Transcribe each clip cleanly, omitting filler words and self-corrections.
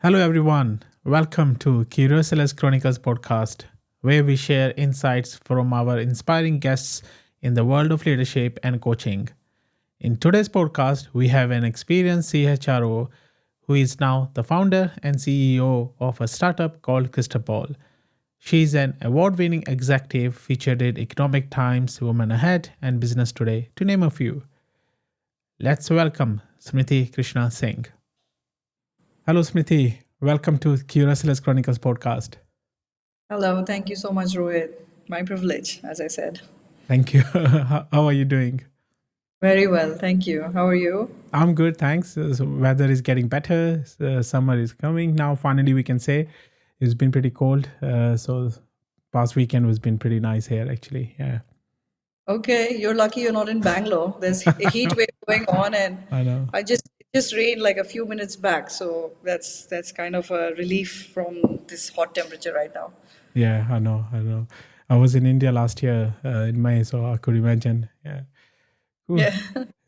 Hello, everyone. Welcome to KrystalBall Chronicles podcast, where we share insights from our inspiring guests in the world of leadership and coaching. In today's podcast, we have an experienced CHRO who is now the founder and CEO of a startup called KrystalBall. She is an award winning executive featured in Economic Times, Women Ahead, and Business Today, to name a few. Let's welcome Smriti Krishna Singh. Hello, Smriti. Welcome to KrystalBall Chronicles podcast. Hello, thank you so much, Rohit. My privilege, as I said. Thank you. How are you doing? Very well, thank you. How are you? I'm good, thanks. So weather is getting better. Summer is coming now. Finally, we can say it's been pretty cold. So past weekend was been pretty nice here, actually. Yeah, Okay, you're lucky you're not in Bangalore. There's a heat wave going on, and I know. it just rained like a few minutes back. So that's kind of a relief from this hot temperature right now. Yeah, I know. I know. I was in India last year in May, so I could imagine. Yeah, cool.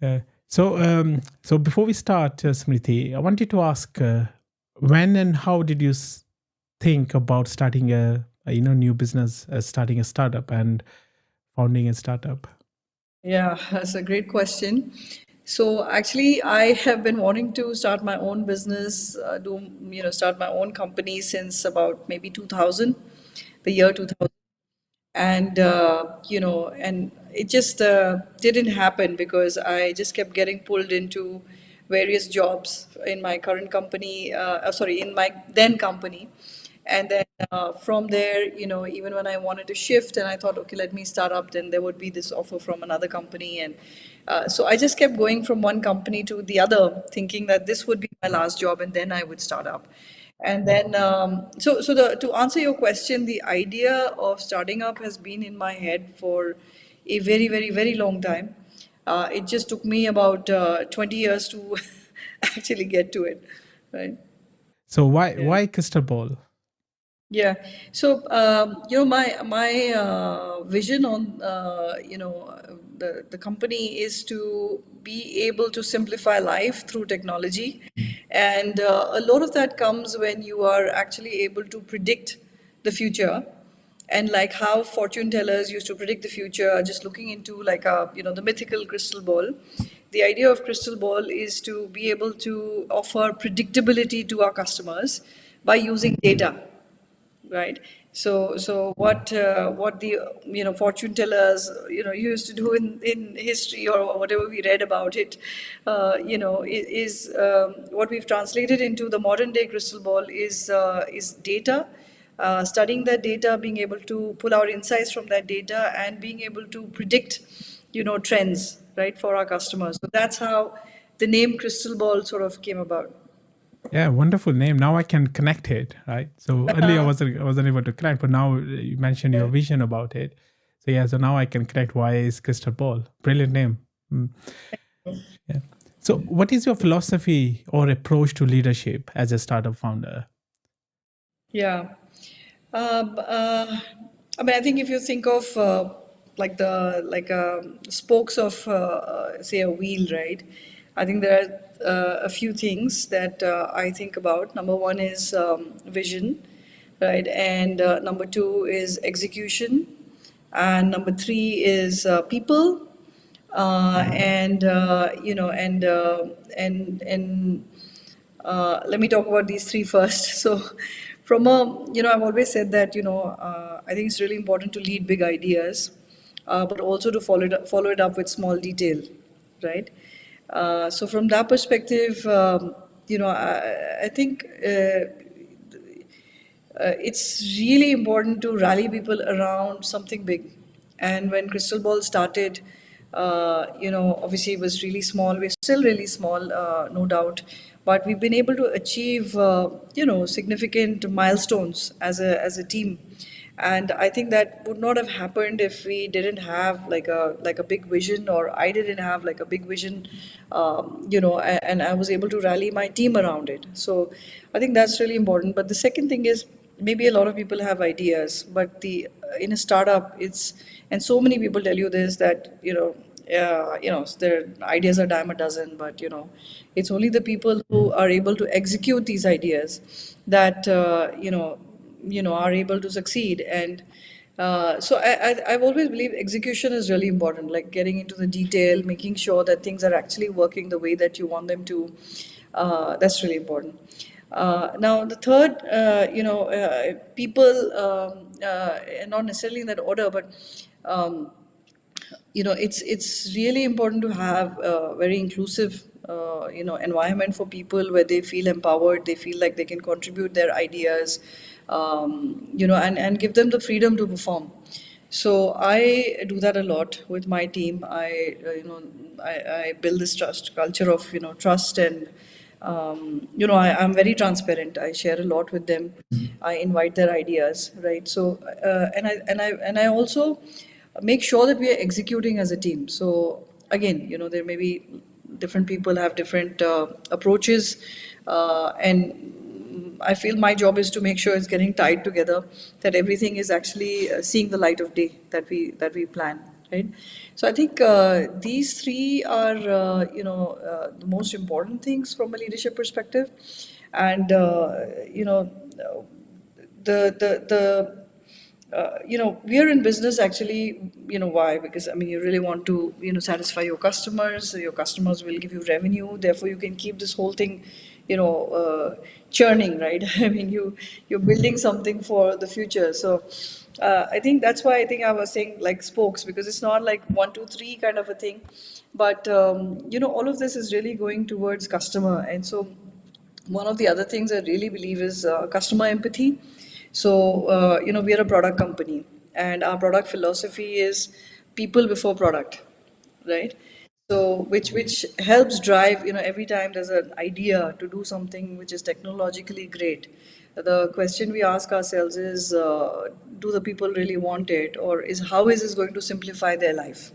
Yeah. So before we start, Smriti, I wanted to ask, when and how did you think about starting a new business, starting a startup, and founding a startup? Yeah, that's a great question. So actually, I have been wanting to start my own business, start my own company since about maybe 2000, the year 2000. And it just didn't happen because I just kept getting pulled into various jobs in my current company, sorry, in my then company. And then from there, even when I wanted to shift and I thought, okay, let me start up, then there would be this offer from another company. And so I just kept going from one company to the other, thinking that this would be my last job and then I would start up. And then, to answer your question, the idea of starting up has been in my head for a very, very, very long time. It just took me about 20 years to actually get to it, right? So why Yeah. why crystal ball? Yeah. So, my vision on the company is to be able to simplify life through technology, and a lot of that comes when you are actually able to predict the future, and like how fortune tellers used to predict the future, just looking into like the mythical crystal ball. The idea of crystal ball is to be able to offer predictability to our customers by using data, right? So what the fortune tellers used to do in history or whatever we read about it, is what we've translated into the modern day crystal ball is data, studying that data, being able to pull out insights from that data, and being able to predict trends, right, for our customers. So that's how the name crystal ball sort of came about. Yeah, wonderful name. Now I can connect it, right? So earlier I wasn't able to connect, but now you mentioned your vision about it. So yeah, so now I can connect why is crystal ball. Brilliant name. Mm, yeah. So what is your philosophy or approach to leadership as a startup founder? Yeah. I mean, I think if you think of spokes of say a wheel, right? I think there are a few things that I think about. Number one is vision, right, and number two is execution, and number three is people, and let me talk about these three first. So, I've always said that, I think it's really important to lead big ideas, but also to follow it up with small detail, right? So, from that perspective, I think it's really important to rally people around something big. And when Crystal Ball started, obviously it was really small. We're still really small, no doubt, but we've been able to achieve, significant milestones as a team. And I think that would not have happened if we didn't have like a big vision, or I didn't have like a big vision, and I was able to rally my team around it. So I think that's really important. But the second thing is, maybe a lot of people have ideas, but the in a startup, it's, and so many people tell you this, that their ideas are dime a dozen, but it's only the people who are able to execute these ideas that are able to succeed. And so I've always believed execution is really important, like getting into the detail, making sure that things are actually working the way that you want them to. That's really important. Now, the third, people, not necessarily in that order, but it's really important to have a very inclusive environment for people where they feel empowered, they feel like they can contribute their ideas, and give them the freedom to perform. So I do that a lot with my team. I build this trust culture of trust, and I'm very transparent. I share a lot with them. I invite their ideas, right? So and I also make sure that we are executing as a team. So again, there may be different people have different approaches, and I feel my job is to make sure it's getting tied together, that everything is actually seeing the light of day that we plan, right? So I think these three are the most important things from a leadership perspective. And we are in business actually. Why? Because I mean, you really want to satisfy your customers. Your customers will give you revenue. Therefore, you can keep this whole thing, churning, right? I mean, you're building something for the future. So I think that's why I think I was saying like spokes, because it's not like one, two, three kind of a thing, but all of this is really going towards customer. And so one of the other things I really believe is customer empathy. So, we are a product company, and our product philosophy is people before product, right? So, which helps drive, every time there's an idea to do something which is technologically great. The question we ask ourselves is, do the people really want it, or is how is this going to simplify their life?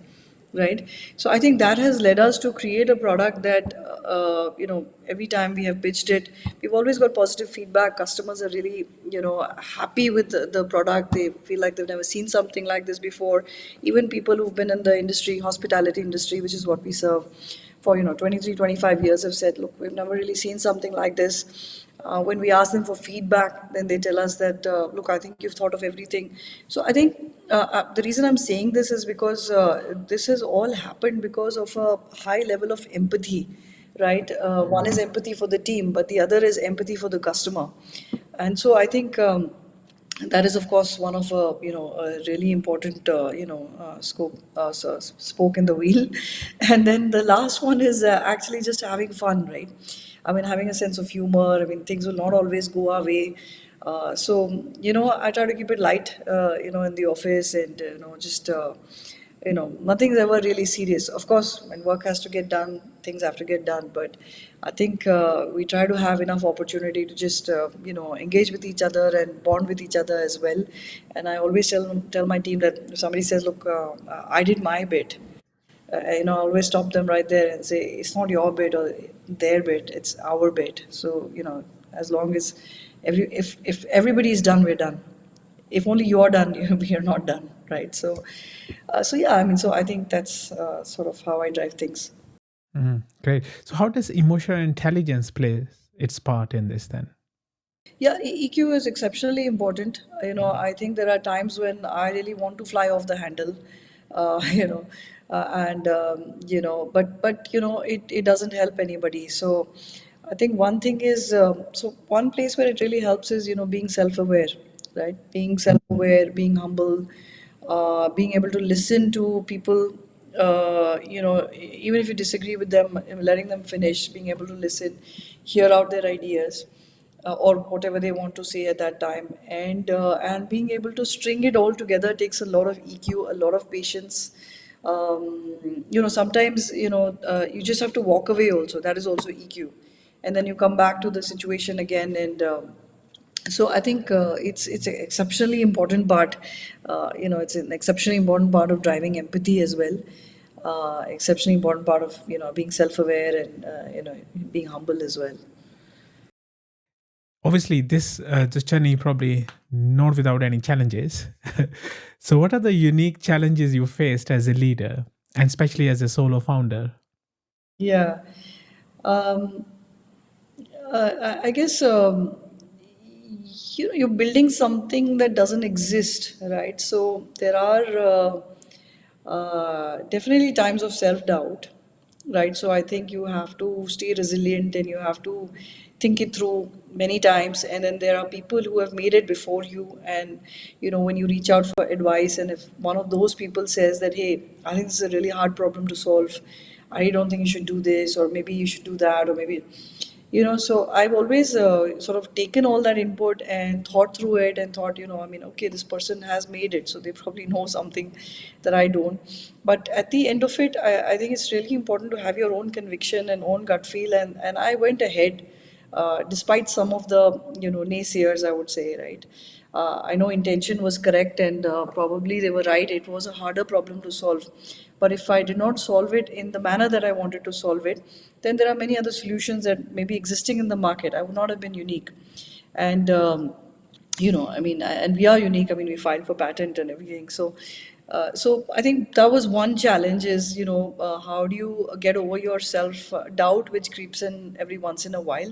Right. So I think that has led us to create a product that every time we have pitched it, we've always got positive feedback. Customers are really happy with the product. They feel like they've never seen something like this before. Even people who've been in the industry, hospitality industry, which is what we serve, for 23, 25 years, have said, look, we've never really seen something like this. When we ask them for feedback, then they tell us that, look, I think you've thought of everything. So I think the reason I'm saying this is because this has all happened because of a high level of empathy, right? One is empathy for the team, but the other is empathy for the customer. And so I think that is, of course, one of a really important scope, spoke in the wheel. And then the last one is actually just having fun, right? I mean, having a sense of humor. I mean, things will not always go our way. So I try to keep it light, in the office, and just nothing's ever really serious. Of course, when work has to get done, things have to get done. But I think we try to have enough opportunity to just engage with each other and bond with each other as well. And I always tell my team that if somebody says, "Look, I did my bit," I always stop them right there and say, "It's not your bit or their bit; it's our bit." So as long as if everybody is done, we're done. If only you're done, we are not done, right? So yeah, I mean, so I think that's sort of how I drive things. Great. So, how does emotional intelligence play its part in this then? Yeah, EQ is exceptionally important. I think there are times when I really want to fly off the handle, and but it doesn't help anybody. So I think one thing is, so one place where it really helps is being self-aware, right? Being self-aware, being humble, being able to listen to people. Even if you disagree with them, letting them finish, being able to listen, hear out their ideas, or whatever they want to say at that time, and being able to string it all together takes a lot of EQ, a lot of patience. Sometimes you just have to walk away also. That is also EQ. And then you come back to the situation again, and so I think it's an exceptionally important part. It's an exceptionally important part of driving empathy as well. Exceptionally important part of being self-aware, and being humble as well. Obviously, this journey probably not without any challenges. So, what are the unique challenges you faced as a leader, and especially as a solo founder? Yeah. Um, I guess you're building something that doesn't exist, right? So there are definitely times of self doubt, right? So I think you have to stay resilient and you have to think it through many times. And then there are people who have made it before you, and when you reach out for advice, and if one of those people says that, hey, I think this is a really hard problem to solve, I don't think you should do this, or maybe you should do that, or maybe so I've always sort of taken all that input and thought through it and thought, I mean, okay, this person has made it, so they probably know something that I don't. But at the end of it, I think it's really important to have your own conviction and own gut feel, and I went ahead despite some of the naysayers, I would say, right. I know intention was correct, and probably they were right. It was a harder problem to solve, but if I did not solve it in the manner that I wanted to solve it, then there are many other solutions that may be existing in the market. I would not have been unique, and I mean, and we are unique. I mean, we filed for patent and everything. So I think that was one challenge. Is how do you get over your self doubt, which creeps in every once in a while.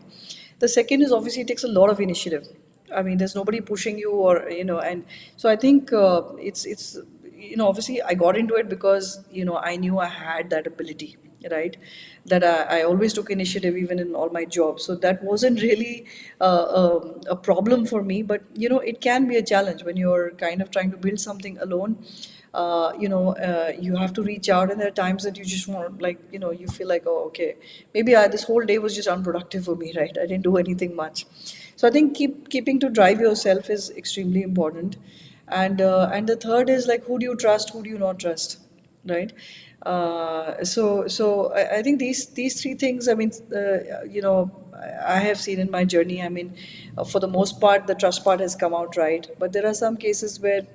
The second is obviously it takes a lot of initiative. I mean, there's nobody pushing you, or and so I think it's obviously I got into it because I knew I had that ability, right? That I always took initiative even in all my jobs, so that wasn't really a problem for me. But it can be a challenge when you're kind of trying to build something alone. You have to reach out, and there are times that you just want, like, you feel like, oh, okay, maybe this whole day was just unproductive for me, right? I didn't do anything much. So I think keeping to drive yourself is extremely important. And the third is, like, who do you trust, who do you not trust, right? So I think these three things, I mean, I have seen in my journey. I mean, for the most part, the trust part has come out right, but there are some cases where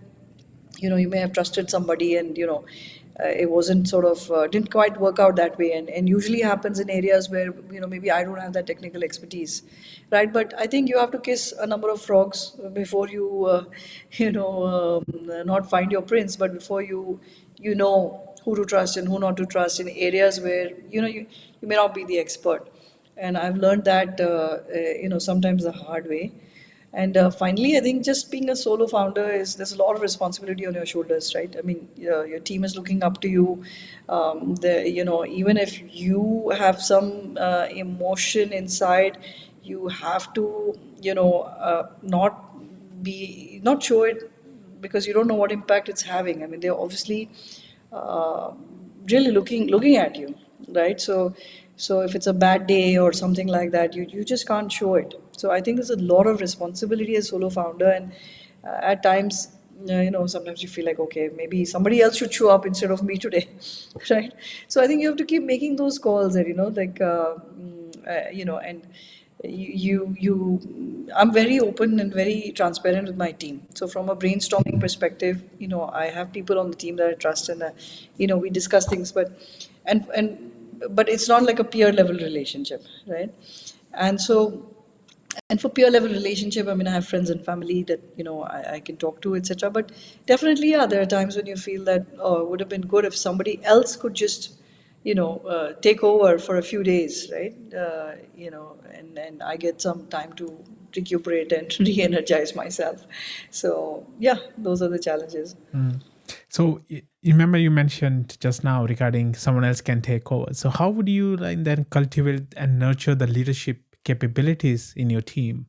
you may have trusted somebody, and it wasn't sort of didn't quite work out that way, and usually happens in areas where maybe I don't have that technical expertise, right? But I think you have to kiss a number of frogs before you not find your prince, but before you know who to trust and who not to trust in areas where you may not be the expert. And I've learned that sometimes the hard way. And finally, I think just being a solo founder is, there's a lot of responsibility on your shoulders, right? I mean, your team is looking up to you. Even if you have some emotion inside, you have to, not show it, because you don't know what impact it's having. I mean, they're obviously uh, really looking at you, right? So if it's a bad day or something like that, you just can't show it. So I think there's a lot of responsibility as solo founder, and at times, sometimes you feel like, okay, maybe somebody else should show up instead of me today, right? So I think you have to keep making those calls, and like and I'm very open and very transparent with my team. So from a brainstorming perspective, I have people on the team that I trust, and we discuss things. But it's not like a peer level relationship, right? And so and for peer level relationship, I mean, I have friends and family that I can talk to, etc. But definitely, yeah, there are times when you feel that, oh, it would have been good if somebody else could just take over for a few days, right? And I get some time to recuperate and re-energize myself. So yeah, those are the challenges. Mm. So you remember you mentioned just now regarding someone else can take over. So how would you like then cultivate and nurture the leadership capabilities in your team,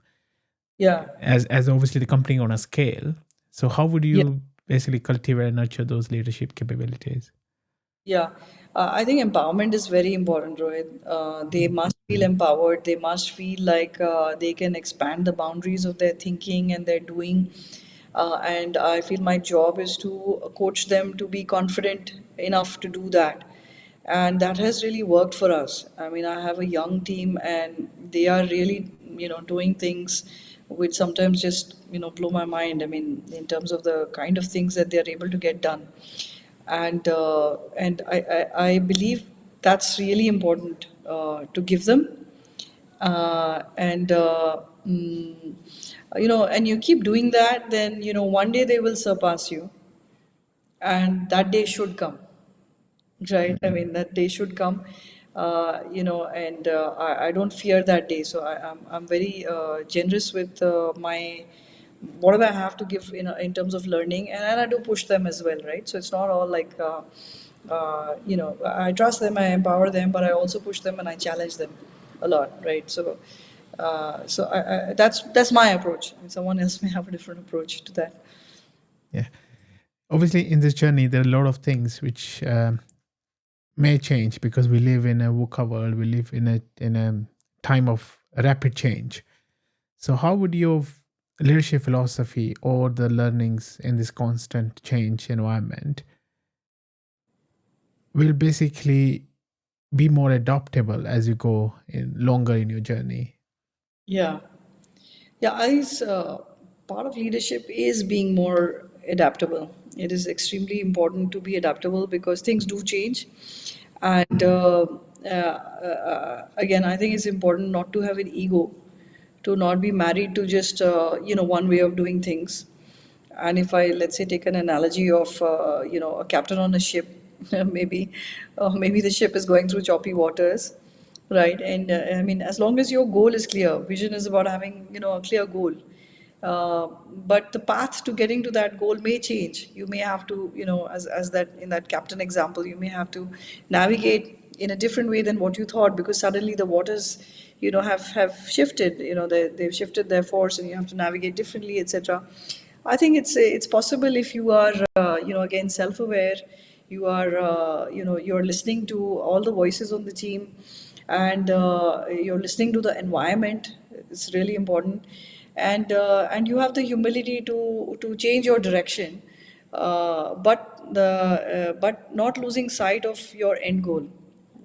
Yeah. as obviously the company on a scale? So how would Yeah. you basically cultivate and nurture those leadership capabilities? Yeah, I think empowerment is very important, Rohit. They must feel empowered. They must feel like they can expand the boundaries of their thinking and their doing. And I feel my job is to coach them to be confident enough to do that. And that has really worked for us. I mean, I have a young team, and they are really, doing things which sometimes just, blow my mind. I mean, in terms of the kind of things that they're able to get done. And I believe that's really important to give them. And and you keep doing that, then one day they will surpass you, and that day should come, right? I mean, that day should come, and I don't fear that day. So I'm very generous with my whatever I have to give in terms of learning, and I do push them as well, right? So it's not all like, I trust them, I empower them, but I also push them and I challenge them a lot, right? So, that's my approach. I mean, someone else may have a different approach to that. Yeah. Obviously, in this journey, there are a lot of things which may change because we live in a VUCA world. We live in a time of rapid change. So, how would your leadership philosophy or the learnings in this constant change environment will basically be more adaptable as you go in longer in your journey? Yeah. Yeah, I think part of leadership is being more adaptable. It is extremely important to be adaptable because things do change. And again, I think it's important not to have an ego, to not be married to just one way of doing things. And if I, let's say, take an analogy of a captain on a ship, maybe the ship is going through choppy waters, right? And I mean, as long as your goal is clear, vision is about having a clear goal. But the path to getting to that goal may change. You may have to, as that in that captain example, you may have to navigate in a different way than what you thought because suddenly the waters, have shifted. They've shifted their force, and you have to navigate differently, etc. I think it's possible if you are, again, self-aware. You are, you're listening to all the voices on the team, and you're listening to the environment. It's really important, and you have the humility to change your direction, but not losing sight of your end goal,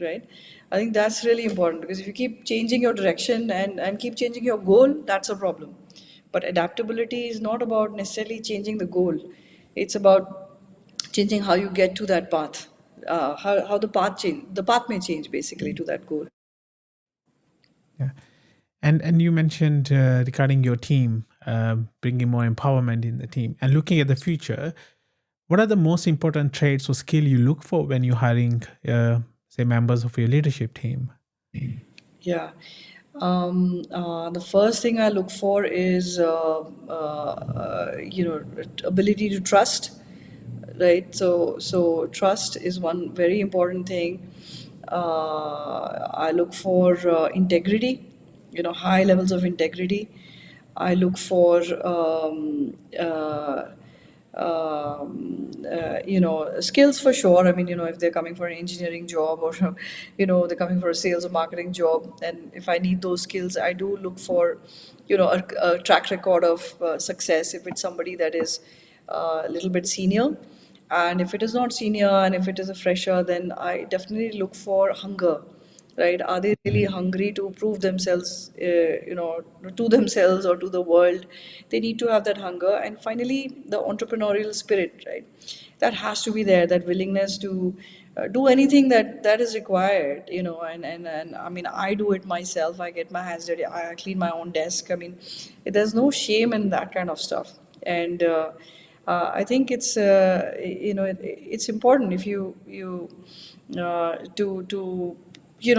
right? I think that's really important because if you keep changing your direction and keep changing your goal, that's a problem. But adaptability is not about necessarily changing the goal. It's about changing how you get to that path, how the path may change basically to that goal. Yeah. And you mentioned regarding your team, bringing more empowerment in the team and looking at the future. What are the most important traits or skill you look for when you're hiring, say, members of your leadership team? Yeah. The first thing I look for is, ability to trust, right? So trust is one very important thing. I look for integrity, high levels of integrity. I look for skills for sure. I mean, if they're coming for an engineering job or, they're coming for a sales or marketing job, and if I need those skills, I do look for, a track record of success if it's somebody that is a little bit senior. And if it is not senior and if it is a fresher, then I definitely look for hunger, right? Are they really hungry to prove themselves, to themselves or to the world? They need to have that hunger. And finally, the entrepreneurial spirit, right? That has to be there, that willingness to do anything that is required, and I mean, I do it myself. I get my hands dirty. I clean my own desk. I mean, there's no shame in that kind of stuff. And I think it's it's important if you to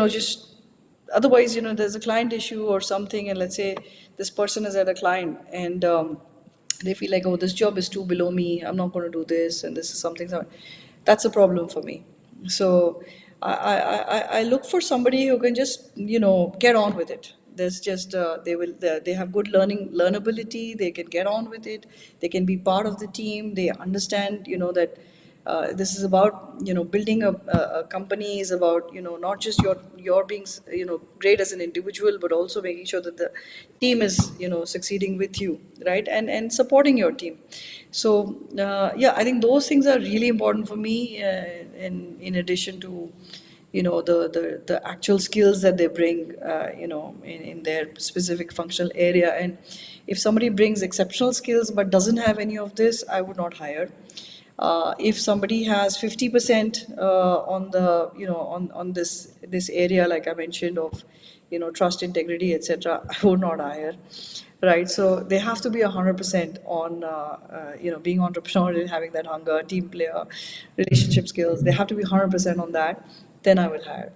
just otherwise, there's a client issue or something, and let's say this person is at a client, and they feel like, oh, this job is too below me, I'm not going to do this, and this is something, that's a problem for me. So I look for somebody who can just get on with it. There's just they have good learnability. They can get on with it. They can be part of the team. They understand that this is about building a company is about not just your being great as an individual, but also making sure that the team is succeeding with you, right? And supporting your team. So yeah, I think those things are really important for me, in addition to the actual skills that they bring in their specific functional area. And if somebody brings exceptional skills but doesn't have any of this, I would not hire. If somebody has 50% on the on this area, like I mentioned, of trust, integrity, etc., I would not hire. right? So they have to be 100% on, being entrepreneur and having that hunger, team player, relationship skills. They have to be 100% on that. Then I will hire.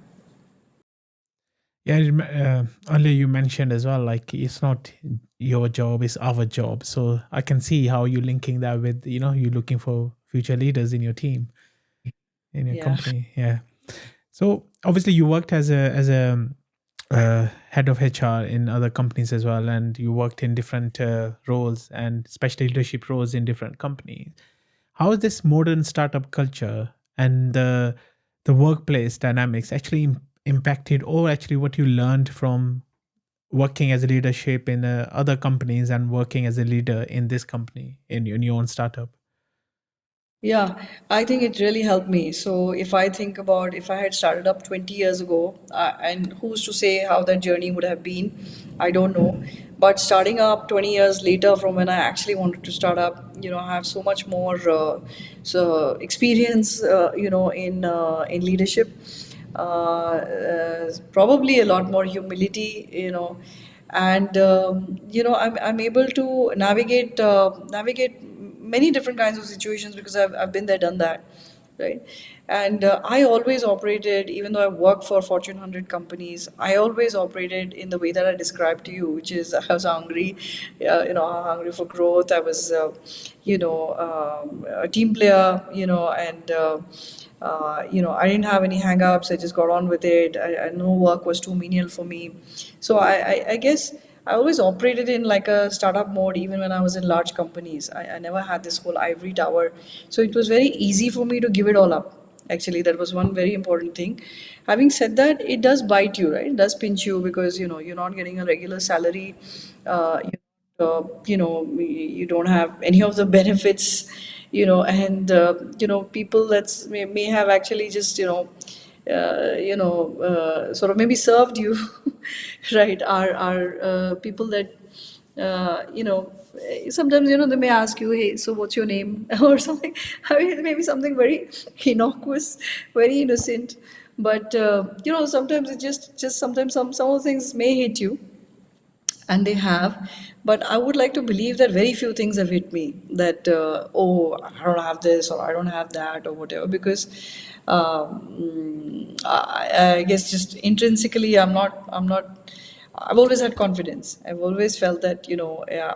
Yeah, earlier you mentioned as well, like it's not your job, it's our job. So I can see how you're linking that with, you're looking for future leaders in your team, in your Yeah. company. Yeah. So obviously you worked as a head of HR in other companies as well, and you worked in different roles and especially leadership roles in different companies. How is this modern startup culture and the workplace dynamics actually impacted, or actually what you learned from working as a leadership in other companies and working as a leader in this company in your own startup? Yeah, I think it really helped me. So if I think about if I had started up 20 years ago, and who's to say how that journey would have been, I don't know. But starting up 20 years later from when I actually wanted to start up, I have so much more experience, in leadership. Probably a lot more humility, and I'm able to navigate many different kinds of situations because I've been there, done that, right? And I always operated, even though I work for Fortune 100 companies, I always operated in the way that I described to you, which is I was hungry, hungry for growth. I was, a team player, I didn't have any hang-ups. I just got on with it. I know work was too menial for me. So I guess I always operated in like a startup mode, even when I was in large companies. I never had this whole ivory tower. So it was very easy for me to give it all up. Actually, that was one very important thing. Having said that, it does bite you, right? It does pinch you because, you're not getting a regular salary. You don't have any of the benefits, and people may have actually just, sort of maybe served you, right? Are people that, sometimes, they may ask you, hey, so what's your name? Or something. I mean, maybe something very innocuous, very innocent. But, sometimes it just sometimes some of the things may hit you, and they have. But I would like to believe that very few things have hit me that, oh, I don't have this or I don't have that or whatever, because I guess just intrinsically I'm not I've always had confidence. I've always felt that,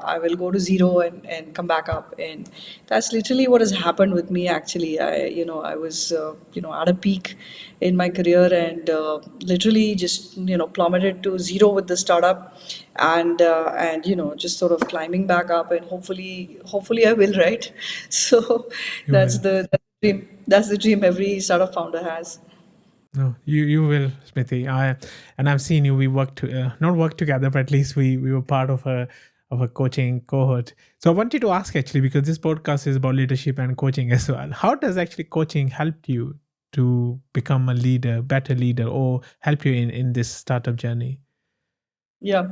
I will go to zero and come back up. And that's literally what has happened with me, actually. I was, at a peak in my career, and literally just, plummeted to zero with the startup, and just sort of climbing back up, and hopefully I will, right? So You will. that's the dream. That's the dream every startup founder has. No, you will, Smriti. I've seen you. We worked not work together, but at least we were part of a coaching cohort. So I wanted to ask actually, because this podcast is about leadership and coaching as well. How does actually coaching help you to become a leader, better leader, or help you in this startup journey? Yeah.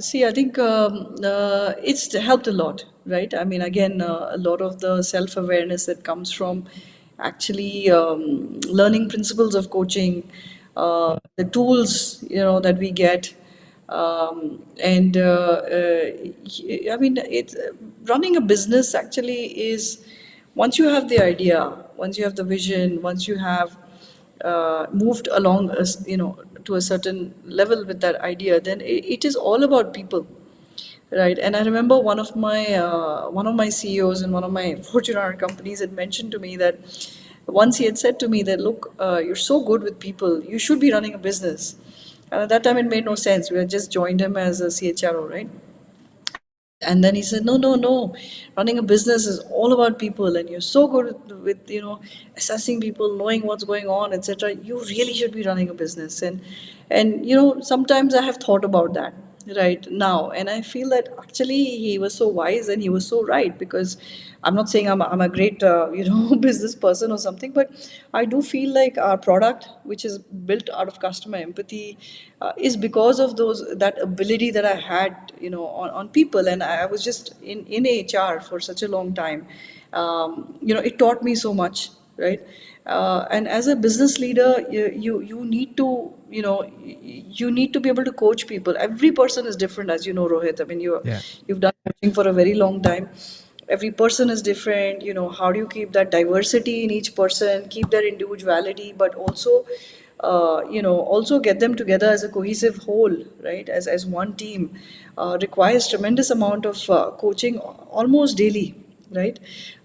See, I think it's helped a lot, right? I mean, again, a lot of the self awareness that comes from actually learning principles of coaching, the tools, that we get. And I mean, running a business actually is, once you have the idea, once you have the vision, once you have moved along, to a certain level with that idea, then it is all about people, right? And I remember one of my CEOs in one of my Fortune 100 companies had mentioned to me that once he had said to me that, look, you're so good with people, you should be running a business. And at that time, it made no sense. We had just joined him as a CHRO, right? And then he said, no, no, no, running a business is all about people, and you're so good with, assessing people, knowing what's going on, etc. You really should be running a business. And sometimes I have thought about that right now, and I feel that actually he was so wise and he was so right, because I'm not saying I'm a great, business person or something, but I do feel like our product, which is built out of customer empathy, is because of that ability that I had, on people. And I was just in HR for such a long time. It taught me so much, right? And as a business leader, you need to, you need to be able to coach people. Every person is different, as you know, Rohit. I mean, Yeah. you've done coaching for a very long time. Every person is different. How do you keep that diversity in each person, keep their individuality, but also also get them together as a cohesive whole, right? As one team, requires tremendous amount of coaching almost daily, right?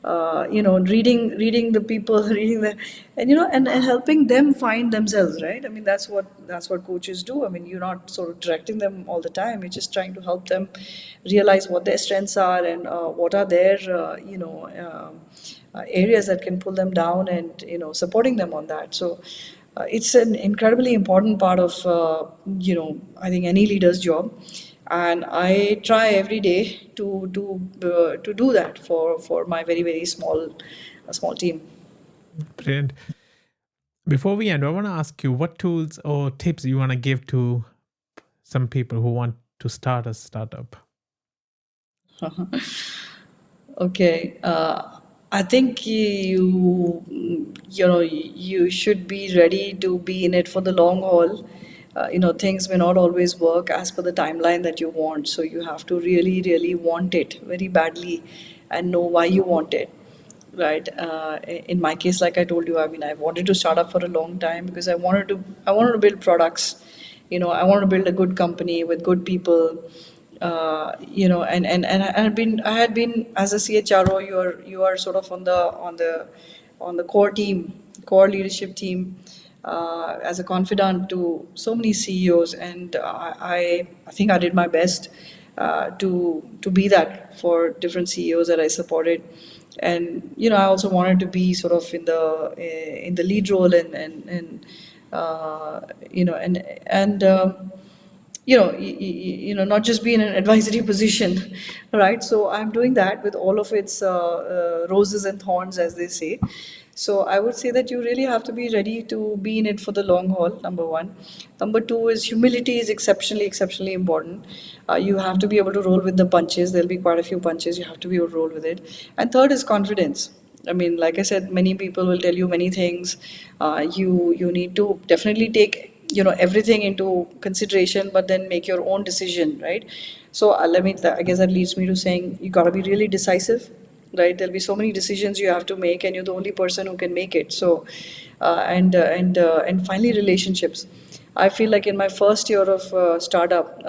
Reading the people, reading the, and helping them find themselves, right? I mean, that's what coaches do. I mean, you're not sort of directing them all the time. You're just trying to help them realize what their strengths are and what are their areas that can pull them down, and supporting them on that. So it's an incredibly important part of I think any leader's job, and I try every day to do that for my very very small team. Brilliant. Before we end, I want to ask you what tools or tips you want to give to some people who want to start a startup. Okay, I think you should be ready to be in it for the long haul. Things may not always work as per the timeline that you want, so you have to really, really want it very badly, and know why you want it. Right. In my case, like I told you, I mean, I wanted to start up for a long time because I wanted to build products. I wanted to build a good company with good people. And I had been as a CHRO, you are sort of on the core leadership team, as a confidant to so many CEOs, and I think I did my best to be that for different CEOs that I supported. And I also wanted to be sort of in the lead role, and uh, you know and not just be in an advisory position, right? So I'm doing that with all of its roses and thorns, as they say. So I would say that you really have to be ready to be in it for the long haul, number one. Number two is humility is exceptionally important. You have to be able to roll with the punches. There'll be quite a few punches. You have to be able to roll with it. And third is confidence. I mean, like I said, many people will tell you many things. You need to definitely take everything into consideration, but then make your own decision, right? So I guess that leads me to saying you got to be really decisive, right? There'll be so many decisions you have to make, and you're the only person who can make it. So and finally, relationships. I feel like in my first year of startup,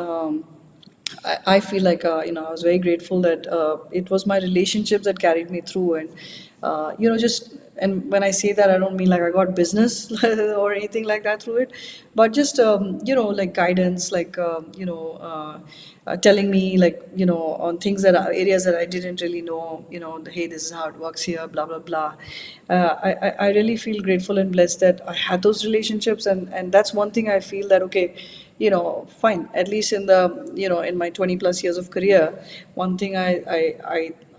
I feel like I was very grateful that it was my relationships that carried me through, and just, and when I say that, I don't mean like I got business or anything like that through it, but just like guidance, like telling me, like on things that are areas that I didn't really know, hey, this is how it works here, blah blah blah. I really feel grateful and blessed that I had those relationships, and that's one thing I feel that, okay, fine. At least in my 20 plus years of career, one thing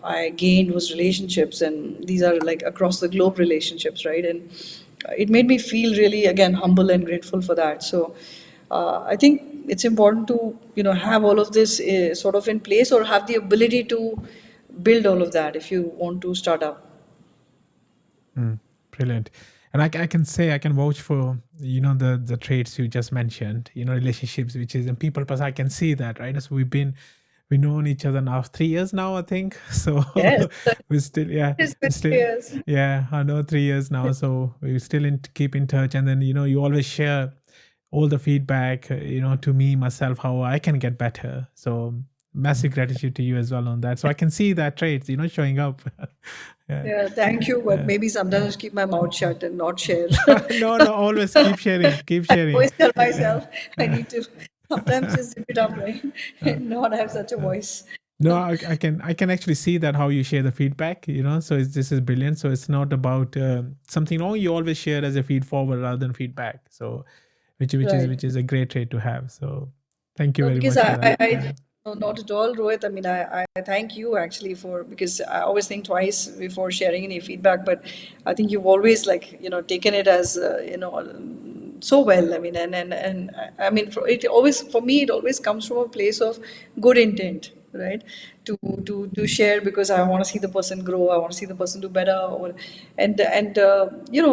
I gained was relationships, and these are like across the globe relationships, right? And it made me feel really, again, humble and grateful for that. So I think it's important to have all of this sort of in place, or have the ability to build all of that if you want to start up. Mm, brilliant. And I can say I can vouch for the traits you just mentioned. Relationships, which is in people person. I can see that, right? So we known each other now 3 years now, I think. So Yes, we still, yeah, it's we been still, years. yeah, I know 3 years now. So we still keep in touch, and then you always share all the feedback, to me myself, how I can get better. So massive gratitude to you as well on that. So I can see that traits, showing up. Yeah, Yeah, thank you. But yeah. maybe sometimes keep my mouth shut and not share. No, no, always keep sharing, keep I sharing. always tell Yeah. myself I need to sometimes just zip it up, right? Uh, And not have such a voice. no, I can actually see that how you share the feedback. So this is brilliant. So it's not about something wrong. You always share as a feed forward rather than feedback. So Right. which is a great trait to have. So thank you No, very because much for that. Yeah. no, not at all, Rohit. I mean, I thank you actually for, because I always think twice before sharing any feedback, but I think you've always, like, taken it as, so well. I mean, and I mean, for me, it always comes from a place of good intent, right? To share, because I want to see the person grow, I want to see the person do better, or and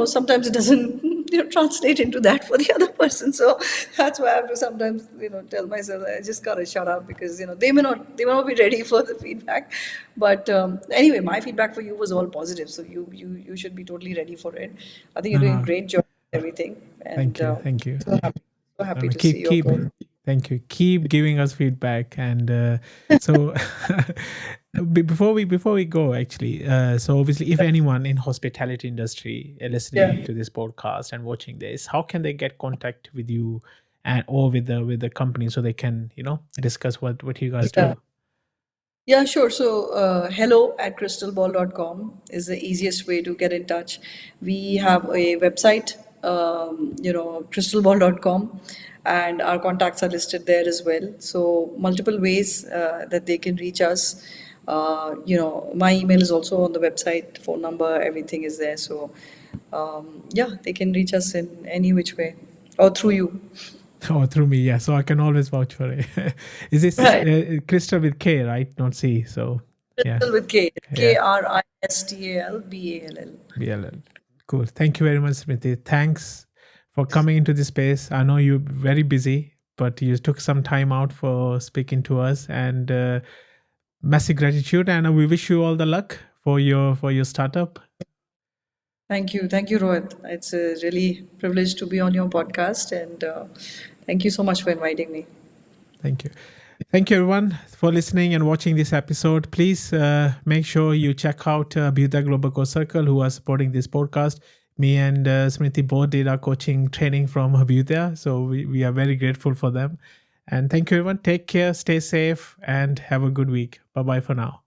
sometimes it doesn't translate into that for the other person. So that's why I have to sometimes tell myself I just gotta shut up, because they may not be ready for the feedback. But anyway, my feedback for you was all positive, so you should be totally ready for it. I think No, you're doing no. great job with everything, Thank and you. Thank you. so happy, so No, happy no, to see your keep. growth. Thank you. Keep giving us feedback, and so before we go, actually, so obviously, if anyone in hospitality industry Yeah. listening to this podcast and watching this, how can they get contact with you, and or with the company, so they can discuss what you guys Yeah. do. Yeah, sure. So, hello at crystalball.com is the easiest way to get in touch. We have a website, crystalball.com, and our contacts are listed there as well. So, multiple ways that they can reach us. My email is also on the website, phone number, everything is there. So, yeah, they can reach us in any which way, or through you. Oh, through me, yeah. So I can always vouch for it. Is this Right. Krista with K, right? Not C. So yeah, Crystal with K. yeah. KRISTALBALL. BLL. Cool. Thank you very much, Smriti. Thanks for coming into this space. I know you're very busy, but you took some time out for speaking to us, and massive gratitude. And we wish you all the luck for your startup. Thank you, Rohit. It's a really privilege to be on your podcast, and thank you so much for inviting me. Thank you. Thank you, everyone, for listening and watching this episode. Please make sure you check out Bhuta Global Coach Circle, who are supporting this podcast. Me and Smriti both did our coaching training from Bhuta, so we are very grateful for them. And thank you, everyone. Take care, stay safe, and have a good week. Bye bye for now.